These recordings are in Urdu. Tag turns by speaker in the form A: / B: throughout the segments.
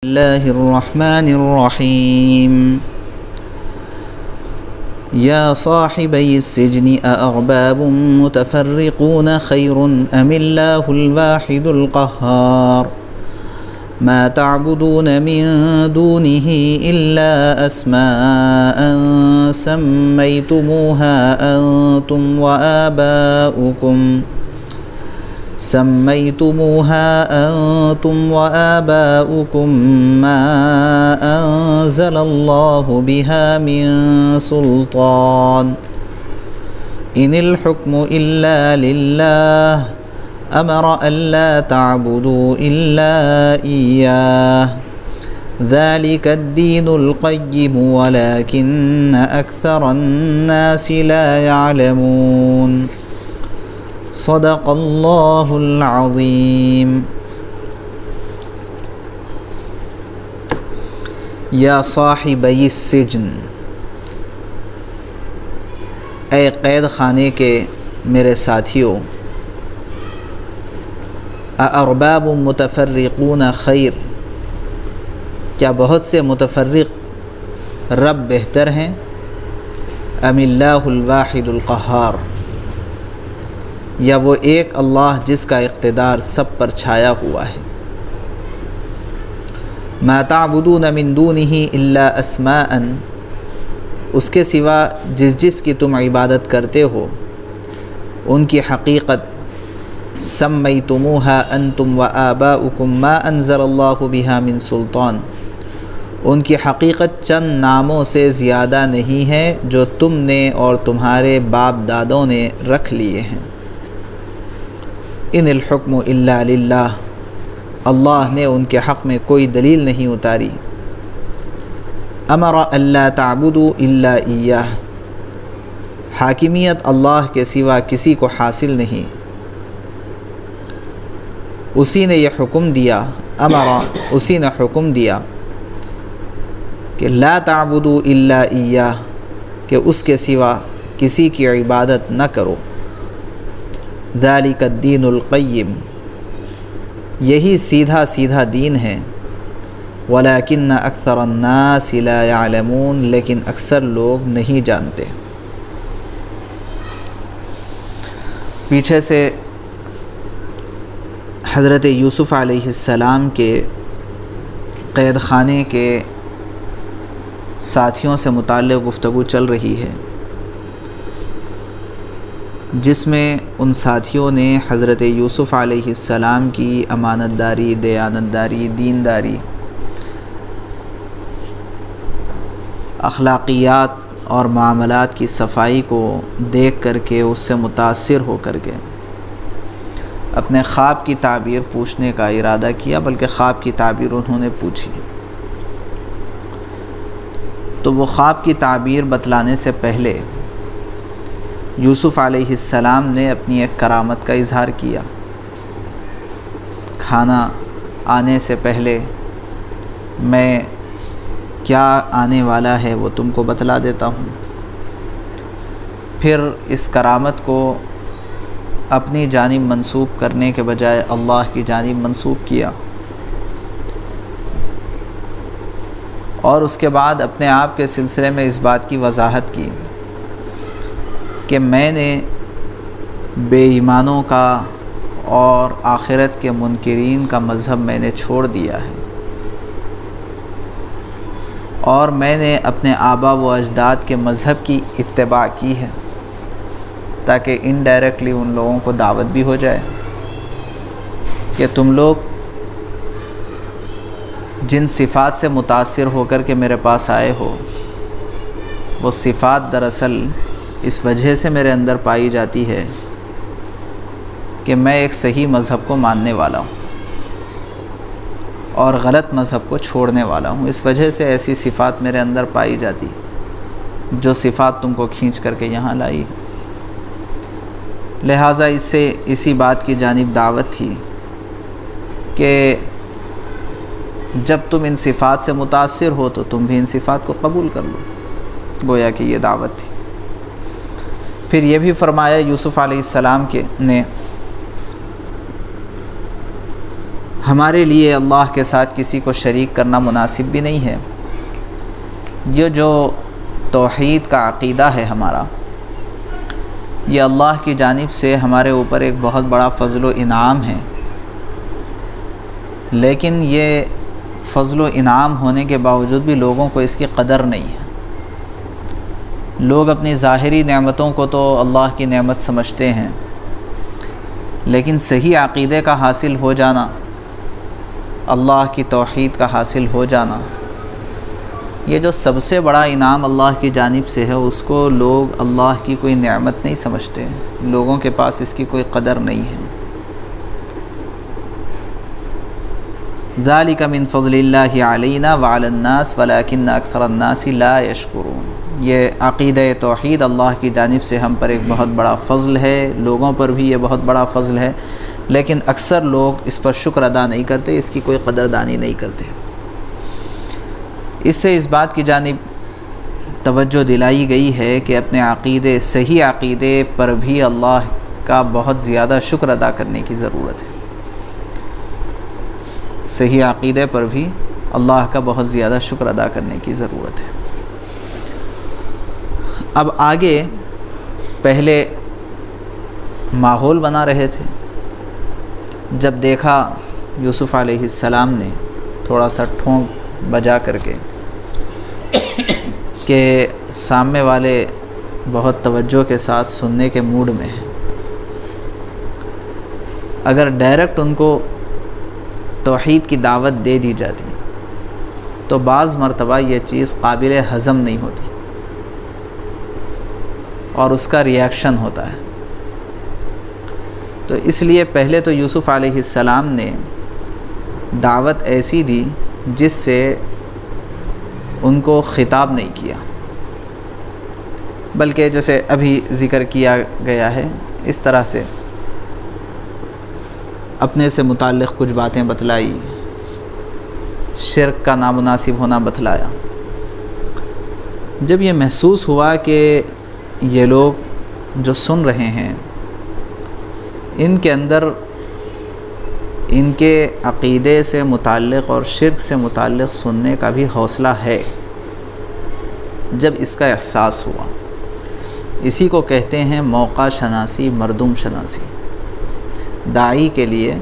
A: الله الرحمن الرحيم يا صاحبي السجن أأرباب متفرقون خير أم الله الواحد القهار ما تعبدون من دونه إلا أسماء سميتموها أنتم وآباؤكم ما أنزل الله بها من سلطان إن الحكم إلا لله أمر ألا تعبدوا إلا إياه ذلك الدين القيم ولكن أكثر الناس لا يعلمون صدق اللہ العظیم۔ یا صاحبی السجن، اے قید خانے کے میرے ساتھیوں، اارباب متفرقون خیر، کیا بہت سے متفرق رب بہتر ہیں؟ ام اللہ الواحد القہار، یا وہ ایک اللہ جس کا اقتدار سب پر چھایا ہوا ہے۔ ما تعبدون من دونہ الا اسماء، اس کے سوا جس کی تم عبادت کرتے ہو ان کی حقیقت سمیتموہا انتم وآباؤکم ما انزل اللہ بہا من سلطان، ان کی حقیقت چند ناموں سے زیادہ نہیں ہے جو تم نے اور تمہارے باپ دادوں نے رکھ لیے ہیں۔ ان الحکم الا للہ، اللہ نے ان کے حق میں کوئی دلیل نہیں اتاری۔ امر الا تعبدوا الا ایاہ، حاکمیت اللہ کے سوا کسی کو حاصل نہیں، اسی نے یہ حکم دیا، اسی نے حکم دیا کہ لا تعبدوا الا ایاہ، کہ اس کے سوا کسی کی عبادت نہ کرو۔ ذالک الدین القیم، یہی سیدھا دین ہے۔ ولیکن اکثر الناس لا یعلمون، لیکن اکثر لوگ نہیں جانتے۔ پیچھے سے حضرت یوسف علیہ السلام کے قید خانے کے ساتھیوں سے متعلق گفتگو چل رہی ہے، جس میں ان ساتھیوں نے حضرت یوسف علیہ السلام کی امانت داری، دیانت داری، دینداری، اخلاقیات اور معاملات کی صفائی کو دیکھ کر کے اس سے متاثر ہو کر کے اپنے خواب کی تعبیر پوچھنے کا ارادہ کیا، بلکہ خواب کی تعبیر انہوں نے پوچھی۔ تو وہ خواب کی تعبیر بتلانے سے پہلے یوسف علیہ السلام نے اپنی ایک کرامت کا اظہار کیا۔ کھانا آنے سے پہلے میں کیا آنے والا ہے وہ تم کو بتلا دیتا ہوں۔ پھر اس کرامت کو اپنی جانب منسوب کرنے کے بجائے اللہ کی جانب منسوب کیا، اور اس کے بعد اپنے آپ کے سلسلے میں اس بات کی وضاحت کی کہ میں نے بے ایمانوں کا اور آخرت کے منکرین کا مذہب میں نے چھوڑ دیا ہے، اور میں نے اپنے آبا و اجداد کے مذہب کی اتباع کی ہے، تاکہ انڈائریکٹلی ان لوگوں کو دعوت بھی ہو جائے کہ تم لوگ جن صفات سے متاثر ہو کر کے میرے پاس آئے ہو، وہ صفات دراصل اس وجہ سے میرے اندر پائی جاتی ہے کہ میں ایک صحیح مذہب کو ماننے والا ہوں اور غلط مذہب کو چھوڑنے والا ہوں، اس وجہ سے ایسی صفات میرے اندر پائی جاتی جو صفات تم کو کھینچ کر کے یہاں لائی۔ لہٰذا اس سے اسی بات کی جانب دعوت تھی کہ جب تم ان صفات سے متاثر ہو تو تم بھی ان صفات کو قبول کر لو، گویا کہ یہ دعوت تھی۔ پھر یہ بھی فرمایا یوسف علیہ السلام نے ہمارے لیے اللہ کے ساتھ کسی کو شریک کرنا مناسب بھی نہیں ہے۔ یہ جو توحید کا عقیدہ ہے ہمارا، یہ اللہ کی جانب سے ہمارے اوپر ایک بہت بڑا فضل و انعام ہے، لیکن یہ فضل و انعام ہونے کے باوجود بھی لوگوں کو اس کی قدر نہیں ہے۔ لوگ اپنی ظاہری نعمتوں کو تو اللہ کی نعمت سمجھتے ہیں، لیکن صحیح عقیدے کا حاصل ہو جانا، اللہ کی توحید کا حاصل ہو جانا، یہ جو سب سے بڑا انعام اللہ کی جانب سے ہے، اس کو لوگ اللہ کی کوئی نعمت نہیں سمجھتے، لوگوں کے پاس اس کی کوئی قدر نہیں ہے۔ ذَلِكَ مِن فضل اللہ علینا وعلی الناس ولکن اکثر الناس لا یشکرون۔ یہ عقیدہ توحید اللہ کی جانب سے ہم پر ایک بہت بڑا فضل ہے، لوگوں پر بھی یہ بہت بڑا فضل ہے، لیکن اکثر لوگ اس پر شکر ادا نہیں کرتے، اس کی کوئی قدردانی نہیں کرتے۔ اس سے اس بات کی جانب توجہ دلائی گئی ہے کہ اپنے عقیدے، صحیح عقیدے پر بھی اللہ کا بہت زیادہ شکر ادا کرنے کی ضرورت ہے۔ صحیح عقیدے پر بھی اللہ کا بہت زیادہ شکر ادا کرنے کی ضرورت ہے۔ اب آگے پہلے ماحول بنا رہے تھے، جب دیکھا یوسف علیہ السلام نے تھوڑا سا ٹھونک بجا کر کے کہ سامنے والے بہت توجہ کے ساتھ سننے کے موڈ میں ہیں، اگر ڈائریکٹ ان کو توحید کی دعوت دے دی جاتی تو بعض مرتبہ یہ چیز قابل ہضم نہیں ہوتی اور اس کا ریاکشن ہوتا ہے۔ تو اس لیے پہلے تو یوسف علیہ السلام نے دعوت ایسی دی جس سے ان کو خطاب نہیں کیا، بلکہ جیسے ابھی ذکر کیا گیا ہے اس طرح سے اپنے سے متعلق کچھ باتیں بتلائی، شرک کا نامناسب ہونا بتلایا۔ جب یہ محسوس ہوا کہ یہ لوگ جو سن رہے ہیں ان کے اندر ان کے عقیدے سے متعلق اور شرک سے متعلق سننے کا بھی حوصلہ ہے، جب اس کا احساس ہوا، اسی کو کہتے ہیں موقع شناسی، مردم شناسی۔ داعی کے لیے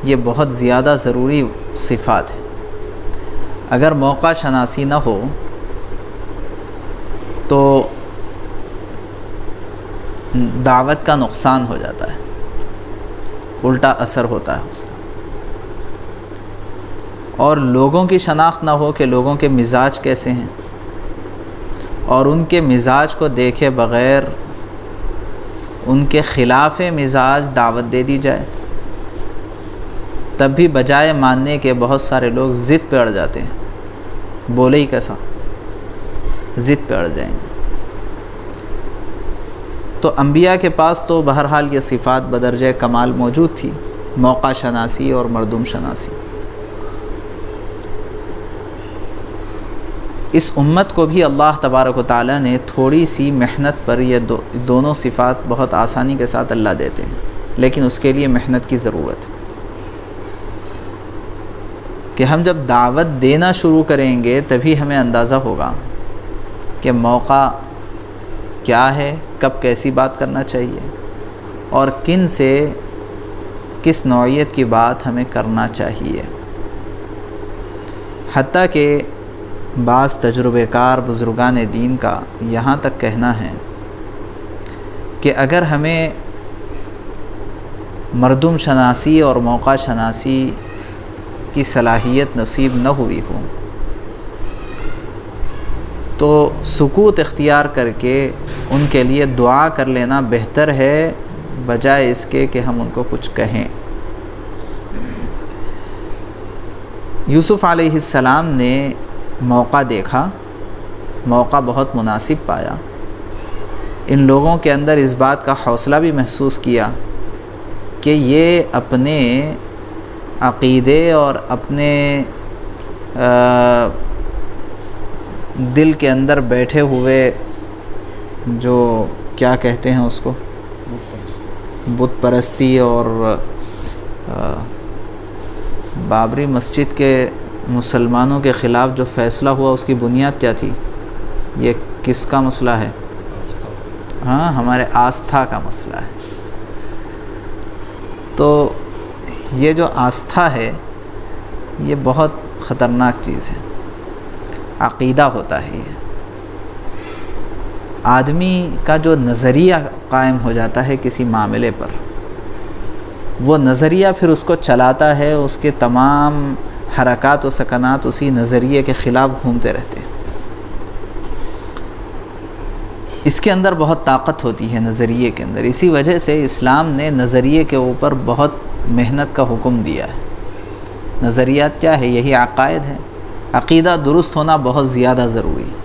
A: یہ بہت زیادہ ضروری صفات ہے۔ اگر موقع شناسی نہ ہو تو دعوت کا نقصان ہو جاتا ہے، الٹا اثر ہوتا ہے اس کا۔ اور لوگوں کی شناخت نہ ہو کہ لوگوں کے مزاج کیسے ہیں، اور ان کے مزاج کو دیکھے بغیر ان کے خلاف مزاج دعوت دے دی جائے، تب بھی بجائے ماننے کے بہت سارے لوگ ضد پہ اڑ جاتے ہیں، بولے ہی کیسا، ضد پہ اڑ جائیں گے۔ تو انبیاء کے پاس تو بہرحال یہ صفات بدرجہ کمال موجود تھی، موقع شناسی اور مردم شناسی۔ اس امت کو بھی اللہ تبارک و تعالیٰ نے تھوڑی سی محنت پر یہ دونوں صفات بہت آسانی کے ساتھ اللہ دیتے ہیں، لیکن اس کے لیے محنت کی ضرورت ہے کہ ہم جب دعوت دینا شروع کریں گے تبھی ہمیں اندازہ ہوگا کہ موقع کیا ہے، کب کیسی بات کرنا چاہیے، اور کن سے کس نوعیت کی بات ہمیں کرنا چاہیے۔ حتیٰ کہ بعض تجربہ کار بزرگان دین کا یہاں تک کہنا ہے کہ اگر ہمیں مردم شناسی اور موقع شناسی کی صلاحیت نصیب نہ ہوئی ہو تو سکوت اختیار کر کے ان کے لیے دعا کر لینا بہتر ہے، بجائے اس کے کہ ہم ان کو کچھ کہیں۔ یوسف علیہ السلام نے موقع دیکھا، موقع بہت مناسب پایا، ان لوگوں کے اندر اس بات کا حوصلہ بھی محسوس کیا کہ یہ اپنے عقیدے اور اپنے دل کے اندر بیٹھے ہوئے جو کیا کہتے ہیں اس کو، بت پرستی اور بابری مسجد کے مسلمانوں کے خلاف جو فیصلہ ہوا اس کی بنیاد کیا تھی؟ یہ کس کا مسئلہ ہے؟ ہاں، ہمارے آستھا کا مسئلہ ہے۔ تو یہ جو آستھا ہے یہ بہت خطرناک چیز ہے، عقیدہ ہوتا ہے یہ۔ آدمی کا جو نظریہ قائم ہو جاتا ہے کسی معاملے پر، وہ نظریہ پھر اس کو چلاتا ہے، اس کے تمام حرکات و سکنات اسی نظریے کے خلاف گھومتے رہتے ہیں۔ اس کے اندر بہت طاقت ہوتی ہے نظریے کے اندر، اسی وجہ سے اسلام نے نظریے کے اوپر بہت محنت کا حکم دیا ہے۔ نظریات کیا ہے؟ یہی عقائد ہے۔ عقیدہ درست ہونا بہت زیادہ ضروری ہے۔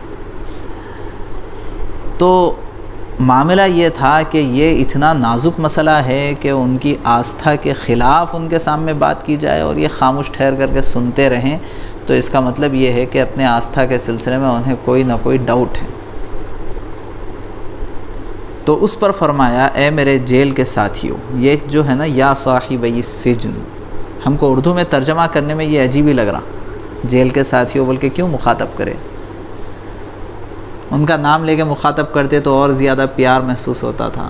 A: تو معاملہ یہ تھا کہ یہ اتنا نازک مسئلہ ہے کہ ان کی آستھا کے خلاف ان کے سامنے بات کی جائے اور یہ خاموش ٹھہر کر کے سنتے رہیں، تو اس کا مطلب یہ ہے کہ اپنے آستھا کے سلسلے میں انہیں کوئی نہ کوئی ڈاؤٹ ہے۔ تو اس پر فرمایا اے میرے جیل کے ساتھیوں، یہ جو ہے نا یا صاحبی السجن، ہم کو اردو میں ترجمہ کرنے میں یہ عجیب ہی لگ رہا، جیل کے ساتھیوں بلکہ کیوں مخاطب کرے؟ ان کا نام لے کے مخاطب کرتے تو اور زیادہ پیار محسوس ہوتا تھا،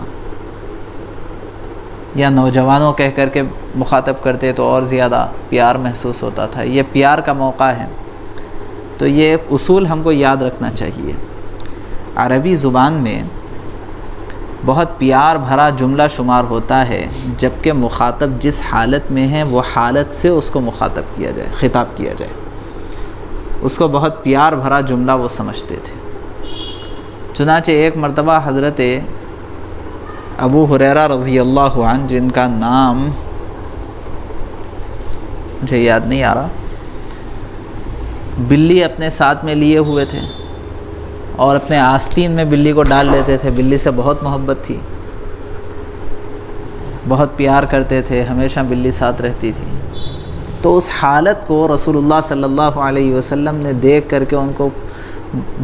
A: یا نوجوانوں کہہ کر کے مخاطب کرتے تو اور زیادہ پیار محسوس ہوتا تھا۔ یہ پیار کا موقع ہے، تو یہ اصول ہم کو یاد رکھنا چاہیے۔ عربی زبان میں بہت پیار بھرا جملہ شمار ہوتا ہے جبکہ مخاطب جس حالت میں ہے وہ حالت سے اس کو مخاطب کیا جائے، خطاب کیا جائے، اس کو بہت پیار بھرا جملہ وہ سمجھتے تھے۔ چنانچہ ایک مرتبہ حضرت ابو ہریرہ رضی اللہ عنہ، جن کا نام مجھے یاد نہیں آ رہا، بلی اپنے ساتھ میں لیے ہوئے تھے اور اپنے آستین میں بلی کو ڈال لیتے تھے۔ بلی سے بہت محبت تھی، بہت پیار کرتے تھے، ہمیشہ بلی ساتھ رہتی تھی۔ تو اس حالت کو رسول اللہ صلی اللہ علیہ وسلم نے دیکھ کر کے ان کو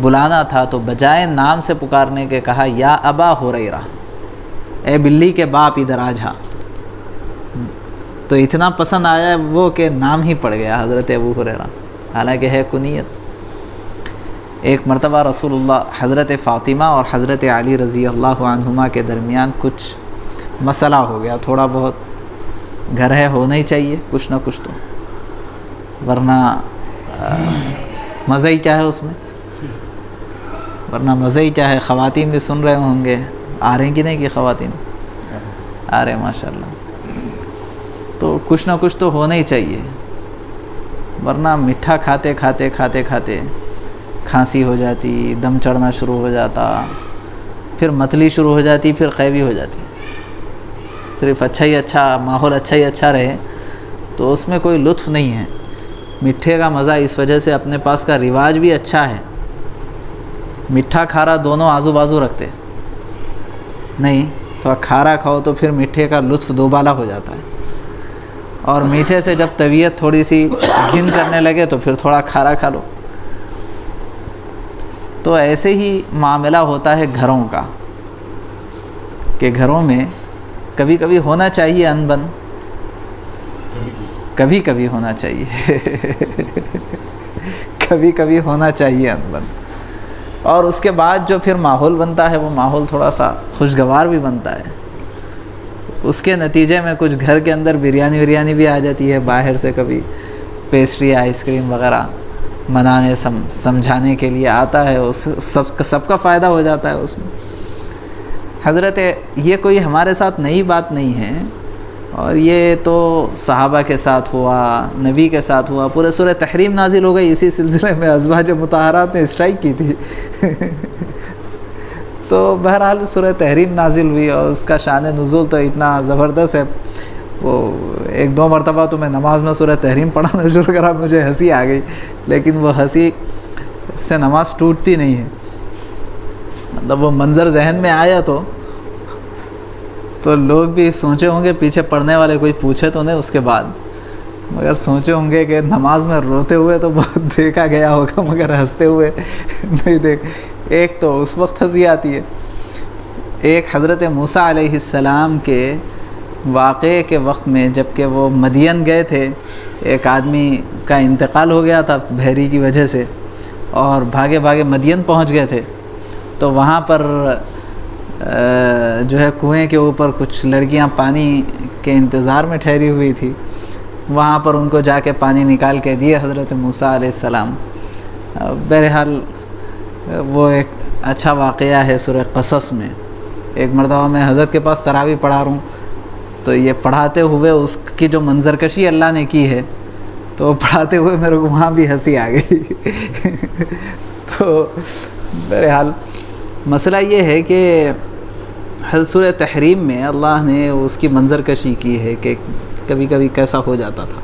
A: بلانا تھا، تو بجائے نام سے پکارنے کے کہا یا ابا ہریرہ، اے بلی کے باپ ادھر آ جا۔ تو اتنا پسند آیا وہ کہ نام ہی پڑ گیا حضرت ابو ہریرہ، حالانکہ ہے کنیت۔ ایک مرتبہ رسول اللہ، حضرت فاطمہ اور حضرت علی رضی اللہ عنہما کے درمیان کچھ مسئلہ ہو گیا، تھوڑا بہت، گھر ہے ہونا ہی چاہیے کچھ نہ کچھ تو، ورنہ مزہ ہی کیا ہے اس میں، ورنہ مزہ ہی کیا ہے۔ خواتین بھی سن رہے ہوں گے، آ رہے ہیں کہ نہیں کہ خواتین آ رہے ہیں ماشاءاللہ، تو کچھ نہ کچھ تو ہونا ہی چاہیے، ورنہ میٹھا کھاتے کھاتے کھاتے کھاتے کھانسی ہو جاتی، دم چڑھنا شروع ہو جاتا، پھر متلی شروع ہو جاتی، پھر قیبی ہو جاتی۔ صرف اچھا ہی اچھا ماحول، اچھا ہی اچھا رہے تو اس میں کوئی لطف نہیں ہے۔ میٹھے کا مزہ اس وجہ سے اپنے پاس کا رواج بھی اچھا ہے، میٹھا کھارا دونوں آزو بازو رکھتے نہیں، تو کھارا کھاؤ تو پھر میٹھے کا لطف دوبالا ہو جاتا ہے، اور میٹھے سے جب طبیعت تھوڑی سی گھن کرنے لگے تو پھر تھوڑا کھارا کھا لو۔ تو ایسے ہی معاملہ ہوتا ہے گھروں کا، کہ گھروں میں کبھی کبھی ہونا چاہیے انبن، کبھی کبھی ہونا چاہیے کبھی کبھی ہونا چاہیے انبن، اور اس کے بعد جو پھر ماحول بنتا ہے وہ ماحول تھوڑا سا خوشگوار بھی بنتا ہے۔ اس کے نتیجے میں کچھ گھر کے اندر بریانی بھی آ جاتی ہے باہر سے، کبھی پیسٹری آئس کریم وغیرہ منانے سمجھانے کے لیے آتا ہے، اس سب کا فائدہ ہو جاتا ہے اس میں۔ حضرت یہ کوئی ہمارے ساتھ نئی بات نہیں ہے، اور یہ تو صحابہ کے ساتھ ہوا، نبی کے ساتھ ہوا، پورے سورہ تحریم نازل ہو گئی اسی سلسلے میں، ازواج مطہرات نے اسٹرائک کی تھی تو بہرحال سورہ تحریم نازل ہوئی، اور اس کا شان نزول تو اتنا زبردست ہے، وہ ایک دو مرتبہ تو میں نماز میں سورہ تحریم پڑھانا شروع کرا، مجھے ہنسی آ گئی، لیکن وہ ہنسی سے نماز ٹوٹتی نہیں ہے، مطلب وہ منظر ذہن میں آیا تو لوگ بھی سوچے ہوں گے، پیچھے پڑھنے والے کوئی پوچھے تو نہیں اس کے بعد، مگر سوچے ہوں گے کہ نماز میں روتے ہوئے تو بہت دیکھا گیا ہوگا، مگر ہنستے ہوئے نہیں دیکھ۔ ایک تو اس وقت ہنسی آتی ہے، ایک حضرت موسیٰ علیہ السلام کے واقعے کے وقت میں جب کہ وہ مدین گئے تھے، ایک آدمی کا انتقال ہو گیا تھا بحری کی وجہ سے، اور بھاگے بھاگے مدین پہنچ گئے تھے، تو وہاں پر جو ہے کنویں کے اوپر کچھ لڑکیاں پانی کے انتظار میں ٹھہری ہوئی تھی، وہاں پر ان کو جا کے پانی نکال کے دیے حضرت موسیٰ علیہ السلام۔ بہرحال وہ ایک اچھا واقعہ ہے سورہ قصص میں۔ ایک مرتبہ میں حضرت کے پاس تراویح پڑھا رہا ہوں، تو یہ پڑھاتے ہوئے اس کی جو منظرکشی اللہ نے کی ہے، تو پڑھاتے ہوئے میرے کو وہاں بھی ہنسی آ گئی۔ تو بہرحال مسئلہ یہ ہے کہ سورہ تحریم میں اللہ نے اس کی منظرکشی کی ہے کہ کبھی کبھی کیسا ہو جاتا تھا۔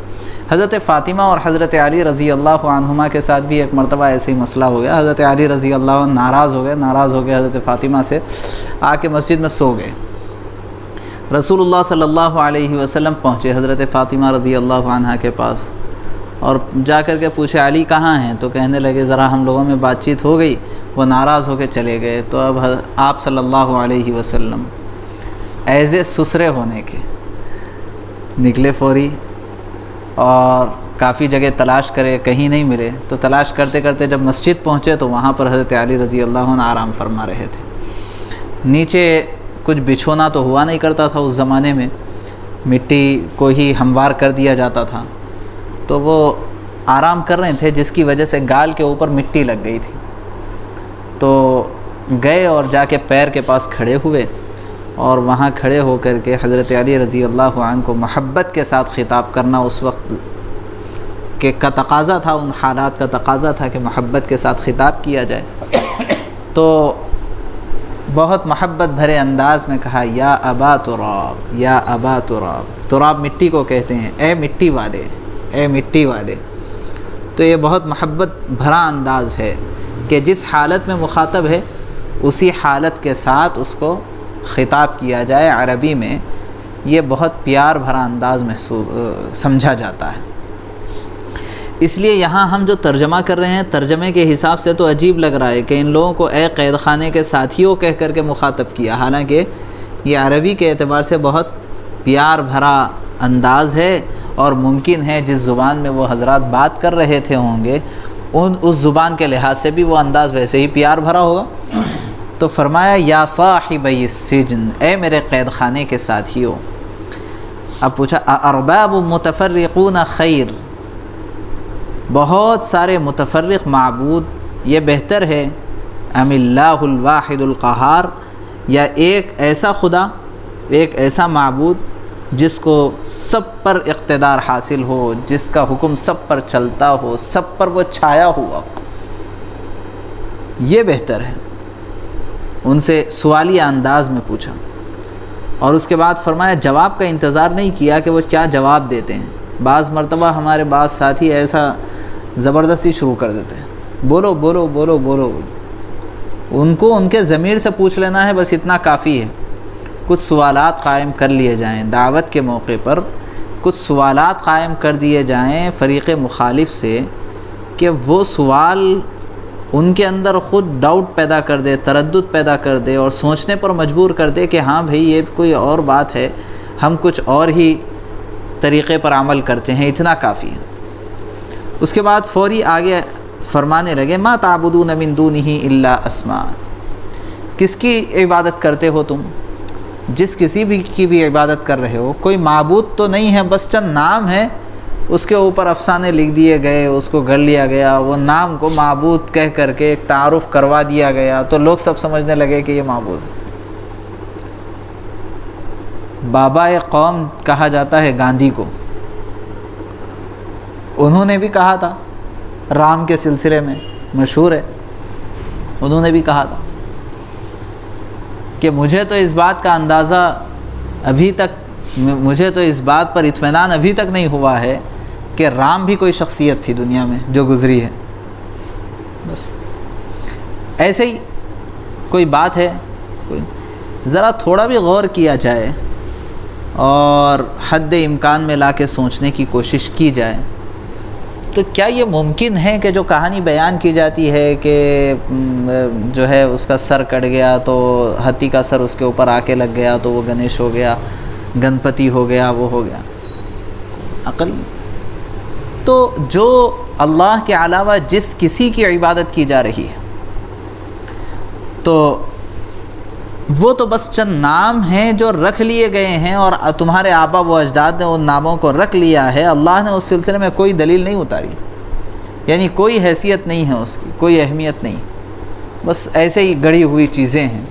A: حضرت فاطمہ اور حضرت علی رضی اللہ عنہما کے ساتھ بھی ایک مرتبہ ایسے ہی مسئلہ ہو گیا۔ حضرت علی رضی اللہ عنہ ناراض ہو گئے حضرت فاطمہ سے، آ کے مسجد میں سو گئے۔ رسول اللہ صلی اللہ علیہ وسلم پہنچے حضرت فاطمہ رضی اللہ عنہ کے پاس، اور جا کر کے پوچھے علی کہاں ہیں؟ تو کہنے لگے ذرا ہم لوگوں میں بات چیت ہو گئی، وہ ناراض ہو کے چلے گئے۔ تو اب آپ صلی اللہ علیہ وسلم ایزے سسرے ہونے کے نکلے فوری، اور کافی جگہ تلاش کرے، کہیں نہیں ملے، تو تلاش کرتے کرتے جب مسجد پہنچے تو وہاں پر حضرت علی رضی اللہ عنہ آرام فرما رہے تھے۔ نیچے کچھ بچھونا تو ہوا نہیں کرتا تھا اس زمانے میں، مٹی کو ہی ہموار کر دیا جاتا تھا، تو وہ آرام کر رہے تھے، جس کی وجہ سے گال کے اوپر مٹی لگ گئی تھی۔ تو گئے اور جا کے پیر کے پاس کھڑے ہوئے، اور وہاں کھڑے ہو کر کے حضرت علی رضی اللہ عنہ کو محبت کے ساتھ خطاب کرنا اس وقت کا تقاضا تھا، ان حالات کا تقاضا تھا کہ محبت کے ساتھ خطاب کیا جائے۔ تو بہت محبت بھرے انداز میں کہا یا ابا تراب، یا ابا تراب۔ تراب مٹی کو کہتے ہیں، اے مٹی والے، اے مٹی والے۔ تو یہ بہت محبت بھرا انداز ہے کہ جس حالت میں مخاطب ہے اسی حالت کے ساتھ اس کو خطاب کیا جائے۔ عربی میں یہ بہت پیار بھرا انداز محسوس سمجھا جاتا ہے۔ اس لیے یہاں ہم جو ترجمہ کر رہے ہیں، ترجمے کے حساب سے تو عجیب لگ رہا ہے کہ ان لوگوں کو اے قید خانے کے ساتھیوں کہہ کر کے مخاطب کیا، حالانکہ یہ عربی کے اعتبار سے بہت پیار بھرا انداز ہے، اور ممکن ہے جس زبان میں وہ حضرات بات کر رہے تھے ہوں گے اس زبان کے لحاظ سے بھی وہ انداز ویسے ہی پیار بھرا ہوگا۔ تو فرمایا یا صاحبی السجن، اے میرے قید خانے کے ساتھیوں۔ اب پوچھا ارباب متفرقون خیر، بہت سارے متفرق معبود یہ بہتر ہے، ام اللہ الواحد القہار، یا ایک ایسا خدا، ایک ایسا معبود جس کو سب پر اقتدار حاصل ہو، جس کا حکم سب پر چلتا ہو، سب پر وہ چھایا ہوا ہو، یہ بہتر ہے۔ ان سے سوالیہ انداز میں پوچھا، اور اس کے بعد فرمایا جواب کا انتظار نہیں کیا کہ وہ کیا جواب دیتے ہیں۔ بعض مرتبہ ہمارے بعض ساتھی ایسا زبردستی شروع کر دیتے ہیں، بولو بولو بولو بولو۔ ان کو ان کے ضمیر سے پوچھ لینا ہے، بس اتنا کافی ہے۔ کچھ سوالات قائم کر لیے جائیں دعوت کے موقع پر، کچھ سوالات قائم کر دیے جائیں فریق مخالف سے، کہ وہ سوال ان کے اندر خود ڈاؤٹ پیدا کر دے، تردد پیدا کر دے، اور سوچنے پر مجبور کر دے کہ ہاں بھئی یہ کوئی اور بات ہے، ہم کچھ اور ہی طریقے پر عمل کرتے ہیں، اتنا کافی ہے۔ اس کے بعد فوری آگے فرمانے لگے ما تعبدون من دونہ الا اسماء، کس کی عبادت کرتے ہو تم؟ جس کسی بھی کی بھی عبادت کر رہے ہو، کوئی معبود تو نہیں ہے، بس چند نام ہے، اس کے اوپر افسانے لکھ دیے گئے، اس کو گڑھ لیا گیا، وہ نام کو معبود کہہ کر کے ایک تعارف کروا دیا گیا، تو لوگ سب سمجھنے لگے کہ یہ معبود ہے۔ بابا قوم کہا جاتا ہے گاندھی کو، انہوں نے بھی کہا تھا، رام کے سلسلے میں مشہور ہے، انہوں نے بھی کہا تھا کہ مجھے تو اس بات کا اندازہ ابھی تک، مجھے تو اس بات پر اطمینان ابھی تک نہیں ہوا ہے کہ رام بھی کوئی شخصیت تھی دنیا میں جو گزری ہے۔ بس ایسے ہی کوئی بات ہے، ذرا تھوڑا بھی غور کیا جائے اور حد امکان میں لا کے سوچنے کی کوشش کی جائے، تو کیا یہ ممکن ہے کہ جو کہانی بیان کی جاتی ہے کہ جو ہے اس کا سر کٹ گیا تو ہاتھی کا سر اس کے اوپر آ کے لگ گیا تو وہ گنیش ہو گیا، گنپتی ہو گیا، وہ ہو گیا، عقل۔ تو جو اللہ کے علاوہ جس کسی کی عبادت کی جا رہی ہے، تو وہ تو بس چند نام ہیں جو رکھ لیے گئے ہیں، اور تمہارے آبا و اجداد نے ان ناموں کو رکھ لیا ہے، اللہ نے اس سلسلے میں کوئی دلیل نہیں اتاری، یعنی کوئی حیثیت نہیں ہے اس کی، کوئی اہمیت نہیں، بس ایسے ہی گڑھی ہوئی چیزیں ہیں۔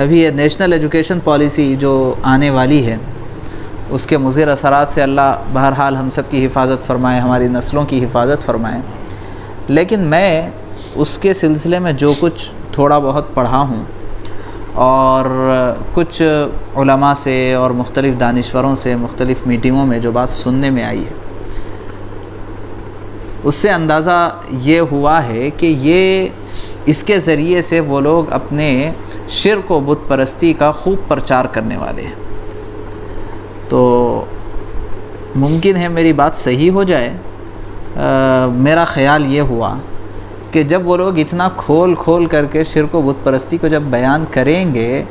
A: ابھی یہ نیشنل ایجوکیشن پالیسی جو آنے والی ہے، اس کے مضر اثرات سے اللہ بہرحال ہم سب کی حفاظت فرمائے، ہماری نسلوں کی حفاظت فرمائے، لیکن میں اس کے سلسلے میں جو کچھ تھوڑا بہت پڑھا ہوں اور کچھ علماء سے اور مختلف دانشوروں سے مختلف میٹنگوں میں جو بات سننے میں آئی ہے، اس سے اندازہ یہ ہوا ہے کہ یہ اس کے ذریعے سے وہ لوگ اپنے شرک و بت پرستی کا خوب پرچار کرنے والے ہیں۔ تو ممکن ہے میری بات صحیح ہو جائے، میرا خیال یہ ہوا کہ جب وہ لوگ اتنا کھول کھول کر کے شرک و بت پرستی کو جب بیان کریں گے،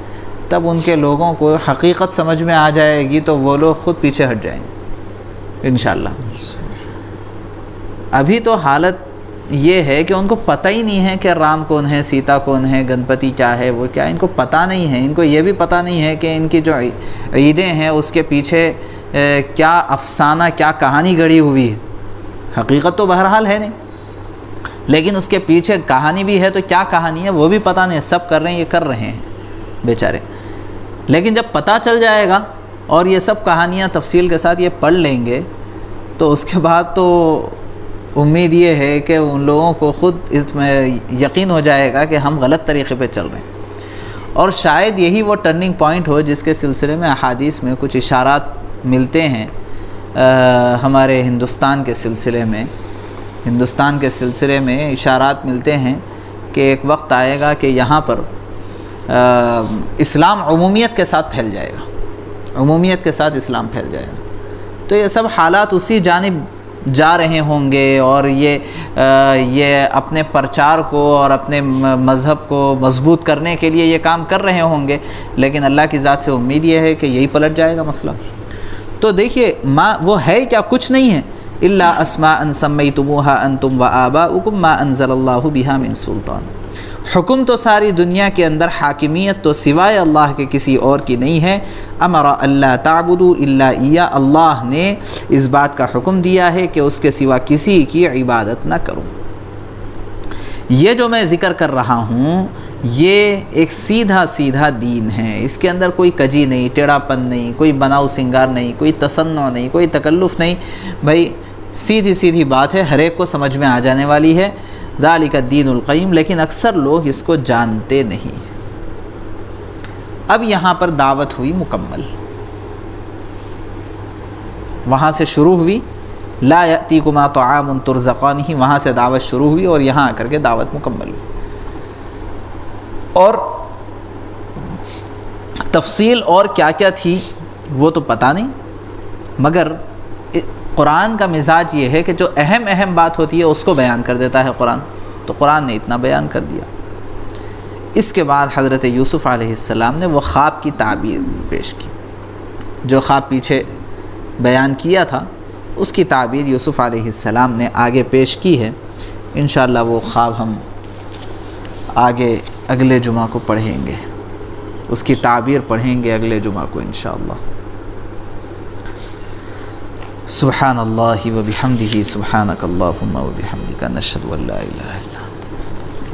A: تب ان کے لوگوں کو حقیقت سمجھ میں آ جائے گی، تو وہ لوگ خود پیچھے ہٹ جائیں گے انشاءاللہ۔ ابھی تو حالت یہ ہے کہ ان کو پتہ ہی نہیں ہے کہ رام کون ہے، سیتا کون ہے، گنپتی کیا ہے، وہ کیا، ان کو پتہ نہیں ہے۔ ان کو یہ بھی پتہ نہیں ہے کہ ان کی جو عیدیں ہیں اس کے پیچھے کیا افسانہ، کیا کہانی گڑھی ہوئی ہے۔ حقیقت تو بہرحال ہے نہیں، لیکن اس کے پیچھے کہانی بھی ہے، تو کیا کہانی ہے وہ بھی پتہ نہیں، سب کر رہے ہیں، یہ کر رہے ہیں بیچارے۔ لیکن جب پتہ چل جائے گا اور یہ سب کہانیاں تفصیل کے ساتھ یہ پڑھ لیں گے، تو اس کے بعد تو امید یہ ہے کہ ان لوگوں کو خود اس میں یقین ہو جائے گا کہ ہم غلط طریقے پہ چل رہے ہیں، اور شاید یہی وہ ٹرننگ پوائنٹ ہو جس کے سلسلے میں احادیث میں کچھ اشارات ملتے ہیں ہمارے ہندوستان کے سلسلے میں اشارات ملتے ہیں کہ ایک وقت آئے گا کہ یہاں پر اسلام عمومیت کے ساتھ پھیل جائے گا، عمومیت کے ساتھ اسلام پھیل جائے گا۔ تو یہ سب حالات اسی جانب جا رہے ہوں گے، اور یہ اپنے پرچار کو اور اپنے مذہب کو مضبوط کرنے کے لیے یہ کام کر رہے ہوں گے، لیکن اللہ کی ذات سے امید یہ ہے کہ یہی پلٹ جائے گا مسئلہ۔ تو دیکھیے وہ ہے کیا، کچھ نہیں ہے، الا اسماء سمیتموها انتم وآباؤکم ما انزل اللہ بها من سلطان۔ حکم تو ساری دنیا کے اندر حاکمیت تو سوائے اللہ کے کسی اور کی نہیں ہے۔ امر اللہ تعبدوا الا ایہ، اللہ نے اس بات کا حکم دیا ہے کہ اس کے سوا کسی کی عبادت نہ کروں۔ یہ جو میں ذکر کر رہا ہوں یہ ایک سیدھا سیدھا دین ہے، اس کے اندر کوئی کجی نہیں، ٹیڑھا پن نہیں، کوئی بناؤ سنگار نہیں، کوئی تصنع نہیں، کوئی تکلف نہیں، بھائی سیدھی سیدھی بات ہے، ہر ایک کو سمجھ میں آ جانے والی ہے۔ ذالک الدین القیم، لیکن اکثر لوگ اس کو جانتے نہیں۔ اب یہاں پر دعوت ہوئی مکمل، وہاں سے شروع ہوئی، لا یأتیکما طعام ترزقانہ، وہاں سے دعوت شروع ہوئی اور یہاں آ کر کے دعوت مکمل ہوئی۔ اور تفصیل اور کیا کیا تھی وہ تو پتہ نہیں، مگر قرآن کا مزاج یہ ہے کہ جو اہم بات ہوتی ہے اس کو بیان کر دیتا ہے قرآن، تو قرآن نے اتنا بیان کر دیا۔ اس کے بعد حضرت یوسف علیہ السلام نے وہ خواب کی تعبیر پیش کی، جو خواب پیچھے بیان کیا تھا اس کی تعبیر یوسف علیہ السلام نے آگے پیش کی ہے۔ انشاءاللہ وہ خواب ہم آگے اگلے جمعہ کو پڑھیں گے، اس کی تعبیر پڑھیں گے اگلے جمعہ کو انشاءاللہ۔ سبحان اللہ و بحمدہ، سبحانک اللہم و بحمدک، نشہد ان لا الہ الا انت، نستغفرک۔